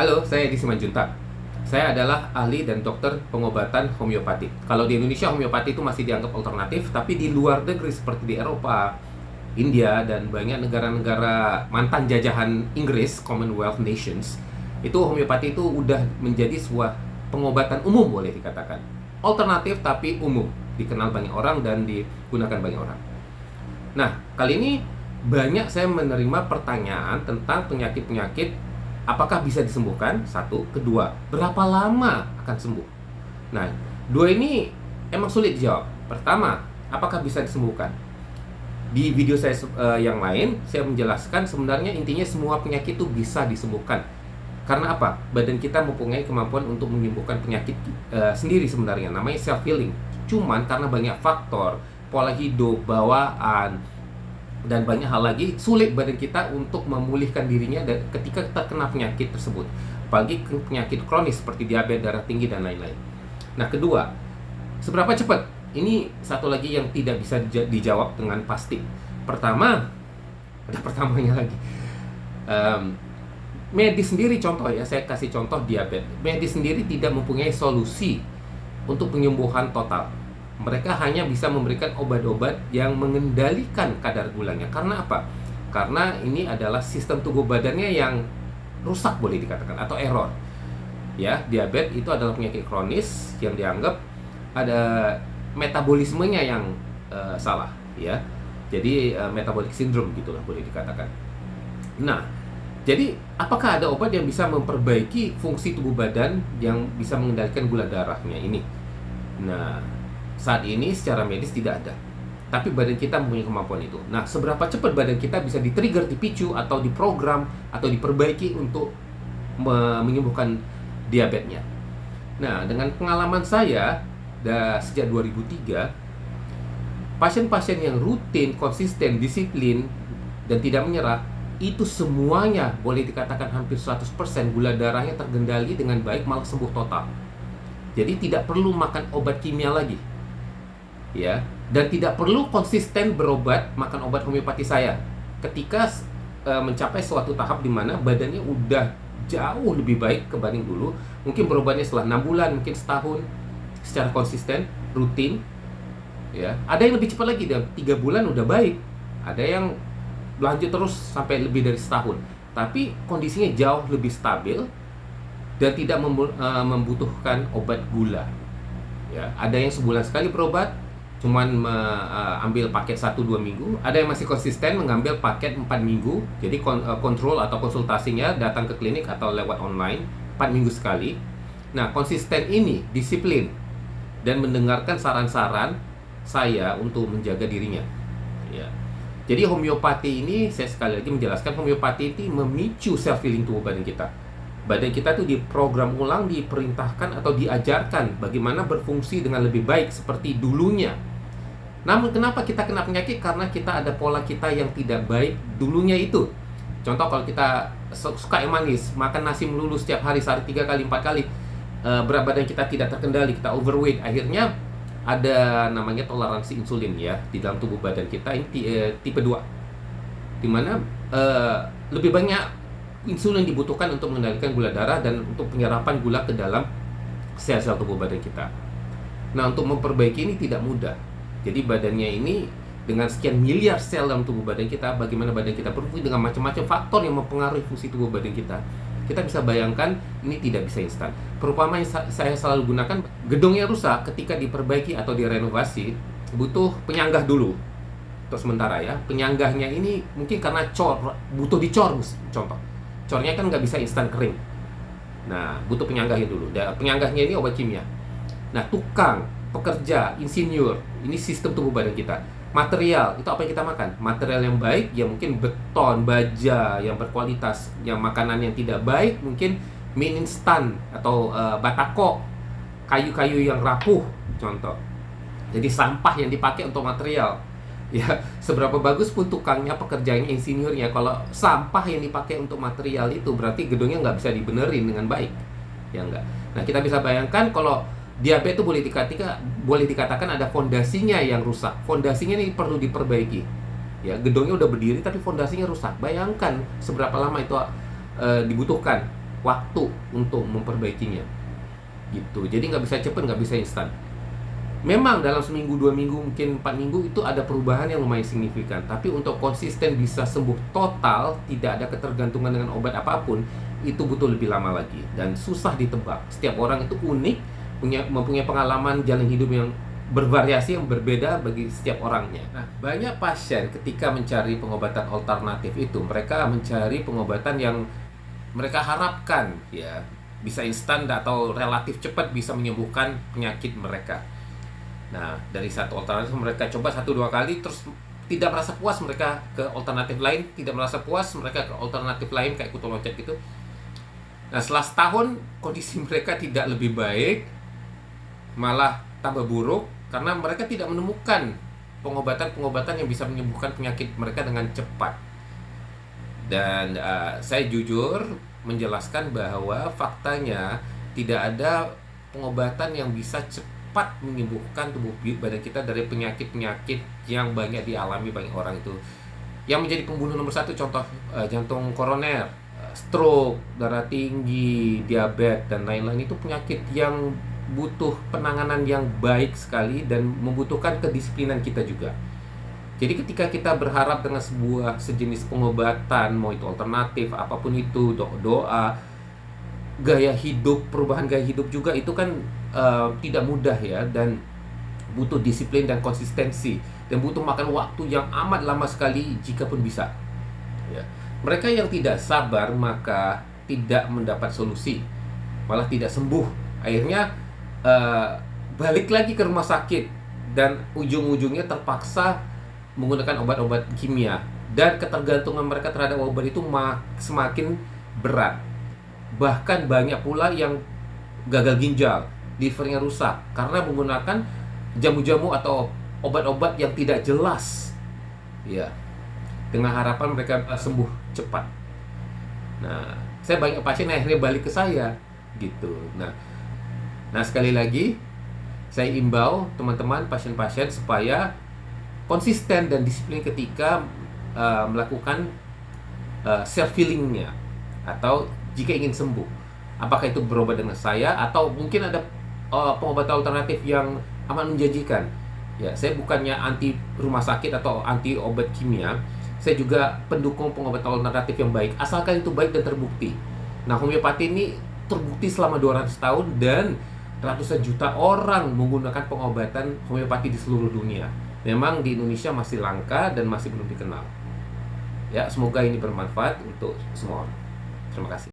Halo, saya Edi Simanjuntak. Saya adalah ahli dan dokter pengobatan homeopati. Kalau di Indonesia homeopati itu masih dianggap alternatif, tapi di luar negeri seperti di Eropa, India, dan banyak negara-negara mantan jajahan Inggris, Commonwealth Nations, itu homeopati itu udah menjadi sebuah pengobatan umum boleh dikatakan. Alternatif tapi umum, dikenal banyak orang dan digunakan banyak orang. Nah, kali ini banyak saya menerima pertanyaan tentang penyakit-penyakit apakah bisa disembuhkan? Satu, kedua, berapa lama akan sembuh? Nah, dua ini emang sulit dijawab. Pertama, apakah bisa disembuhkan? Di video saya yang lain, saya menjelaskan sebenarnya intinya semua penyakit itu bisa disembuhkan. Karena apa? Badan kita mempunyai kemampuan untuk menyembuhkan penyakit sendiri sebenarnya, namanya self-healing. Cuman karena banyak faktor, pola hidup, bawaan, dan banyak hal lagi, sulit badan kita untuk memulihkan dirinya dan ketika terkena penyakit tersebut, apalagi penyakit kronis seperti diabetes, darah tinggi, dan lain-lain. Nah, kedua, seberapa cepat? Ini satu lagi yang tidak bisa dijawab dengan pasti. Pertama, ada pertamanya lagi. Medis sendiri, contoh ya, saya kasih contoh diabetes. Medis sendiri tidak mempunyai solusi untuk penyembuhan total. Mereka hanya bisa memberikan obat-obat yang mengendalikan kadar gulanya. Karena apa? Karena ini adalah sistem tubuh badannya yang rusak boleh dikatakan, atau error. Ya, diabetes itu adalah penyakit kronis yang dianggap ada metabolismenya yang salah, ya. Jadi metabolic syndrome gitulah boleh dikatakan. Nah, jadi apakah ada obat yang bisa memperbaiki fungsi tubuh badan yang bisa mengendalikan gula darahnya ini? Nah, saat ini secara medis tidak ada, tapi badan kita mempunyai kemampuan itu. Nah, seberapa cepat badan kita bisa di-trigger, dipicu, atau diprogram, atau diperbaiki untuk menyembuhkan diabetesnya. Nah, dengan pengalaman saya sejak 2003, pasien-pasien yang rutin, konsisten, disiplin, dan tidak menyerah, itu semuanya boleh dikatakan hampir 100% gula darahnya terkendali dengan baik, malah sembuh total. Jadi tidak perlu makan obat kimia lagi, ya, dan tidak perlu konsisten berobat makan obat homeopati saya ketika mencapai suatu tahap di mana badannya udah jauh lebih baik kebanding dulu. Mungkin berobatnya setelah 6 bulan, mungkin setahun secara konsisten, rutin, ya. Ada yang lebih cepat lagi, dan 3 bulan udah baik. Ada yang lanjut terus sampai lebih dari setahun, tapi kondisinya jauh lebih stabil dan tidak membutuhkan obat gula, ya. Ada yang sebulan sekali berobat, cuman ambil paket 1-2 minggu. Ada yang masih konsisten mengambil paket 4 minggu. Jadi kontrol atau konsultasinya datang ke klinik atau lewat online 4 minggu sekali. Nah, konsisten ini disiplin dan mendengarkan saran-saran saya untuk menjaga dirinya, ya. Jadi homeopati ini, saya sekali lagi menjelaskan, homeopati itu memicu self healing tubuh badan kita. Badan kita tuh diprogram ulang, diperintahkan atau diajarkan bagaimana berfungsi dengan lebih baik seperti dulunya. Namun kenapa kita kena penyakit? Karena kita ada pola kita yang tidak baik dulunya itu. Contoh, kalau kita suka yang manis, makan nasi melulu setiap hari, sehari 3 kali, 4 kali, berat badan kita tidak terkendali, kita overweight, akhirnya ada namanya toleransi insulin, ya, di dalam tubuh badan kita. Ini tipe 2, dimana lebih banyak insulin dibutuhkan untuk mengendalikan gula darah dan untuk penyerapan gula ke dalam sel-sel tubuh badan kita. Nah, untuk memperbaiki ini tidak mudah. Jadi badannya ini dengan sekian miliar sel dalam tubuh badan kita, bagaimana badan kita berfungsi dengan macam-macam faktor yang mempengaruhi fungsi tubuh badan kita. Kita bisa bayangkan ini tidak bisa instan. Perumpamaan yang saya selalu gunakan, gedungnya rusak, ketika diperbaiki atau direnovasi butuh penyanggah dulu untuk sementara, ya. Penyanggahnya ini mungkin karena butuh dicor, contoh. Cornya kan nggak bisa instan kering. Nah, butuh penyanggahnya dulu. Dan penyanggahnya ini obat kimia. Nah, tukang, pekerja, insinyur, ini sistem tubuh badan kita. Material, itu apa yang kita makan? Material yang baik, ya mungkin beton, baja yang berkualitas. Yang makanan yang tidak baik, mungkin mie instan atau batako, kayu-kayu yang rapuh, contoh. Jadi sampah yang dipakai untuk material. Ya, seberapa bagus pun tukangnya, pekerjanya, insinyurnya, kalau sampah yang dipakai untuk material itu, berarti gedungnya nggak bisa dibenerin dengan baik, ya enggak. Nah, kita bisa bayangkan kalau diabetes itu boleh dikatakan ada fondasinya yang rusak. Fondasinya ini perlu diperbaiki. Ya, gedungnya udah berdiri tapi fondasinya rusak. Bayangkan seberapa lama itu dibutuhkan waktu untuk memperbaikinya gitu. Jadi nggak bisa cepet, nggak bisa instan. Memang dalam seminggu, 2 minggu, mungkin 4 minggu itu ada perubahan yang lumayan signifikan. Tapi untuk konsisten bisa sembuh total, tidak ada ketergantungan dengan obat apapun, itu butuh lebih lama lagi dan susah ditebak. Setiap orang itu unik, mempunyai pengalaman jalan hidup yang bervariasi, yang berbeda bagi setiap orangnya. Nah, banyak pasien ketika mencari pengobatan alternatif itu, mereka mencari pengobatan yang mereka harapkan ya bisa instan atau relatif cepat bisa menyembuhkan penyakit mereka. Nah, dari satu alternatif mereka coba 1-2 kali, terus tidak merasa puas, mereka ke alternatif lain, tidak merasa puas, mereka ke alternatif lain kayak kutu loncat gitu. Nah, setelah setahun kondisi mereka tidak lebih baik, malah tambah buruk karena mereka tidak menemukan pengobatan-pengobatan yang bisa menyembuhkan penyakit mereka dengan cepat. Dan saya jujur menjelaskan bahwa faktanya tidak ada pengobatan yang bisa cepat menyembuhkan tubuh badan kita dari penyakit-penyakit yang banyak dialami banyak orang itu. Yang menjadi pembunuh nomor 1 contoh jantung koroner, stroke, darah tinggi, diabetes dan lain-lain itu penyakit yang butuh penanganan yang baik sekali dan membutuhkan kedisiplinan kita juga. Jadi ketika kita berharap dengan sebuah sejenis pengobatan, mau itu alternatif apapun itu, doa, gaya hidup, perubahan gaya hidup juga itu kan tidak mudah ya, dan butuh disiplin dan konsistensi, dan butuh makan waktu yang amat lama sekali jika pun bisa ya. Mereka yang tidak sabar maka tidak mendapat solusi, malah tidak sembuh, akhirnya balik lagi ke rumah sakit dan ujung-ujungnya terpaksa menggunakan obat-obat kimia, dan ketergantungan mereka terhadap obat itu semakin berat. Bahkan banyak pula yang gagal ginjal, livernya rusak karena menggunakan jamu-jamu atau obat-obat yang tidak jelas ya, dengan harapan mereka sembuh cepat. Nah, saya banyak pasien akhirnya balik ke saya gitu. Nah sekali lagi saya imbau teman-teman pasien-pasien supaya konsisten dan disiplin ketika melakukan self healingnya, atau jika ingin sembuh, apakah itu berobat dengan saya atau mungkin ada pengobatan alternatif yang amat menjanjikan ya. Saya bukannya anti rumah sakit atau anti obat kimia, saya juga pendukung pengobatan alternatif yang baik asalkan itu baik dan terbukti. Nah, homeopati ini terbukti selama 200 tahun dan ratusan juta orang menggunakan pengobatan homeopati di seluruh dunia. Memang di Indonesia masih langka dan masih belum dikenal ya. Semoga ini bermanfaat untuk semua orang. Terima kasih.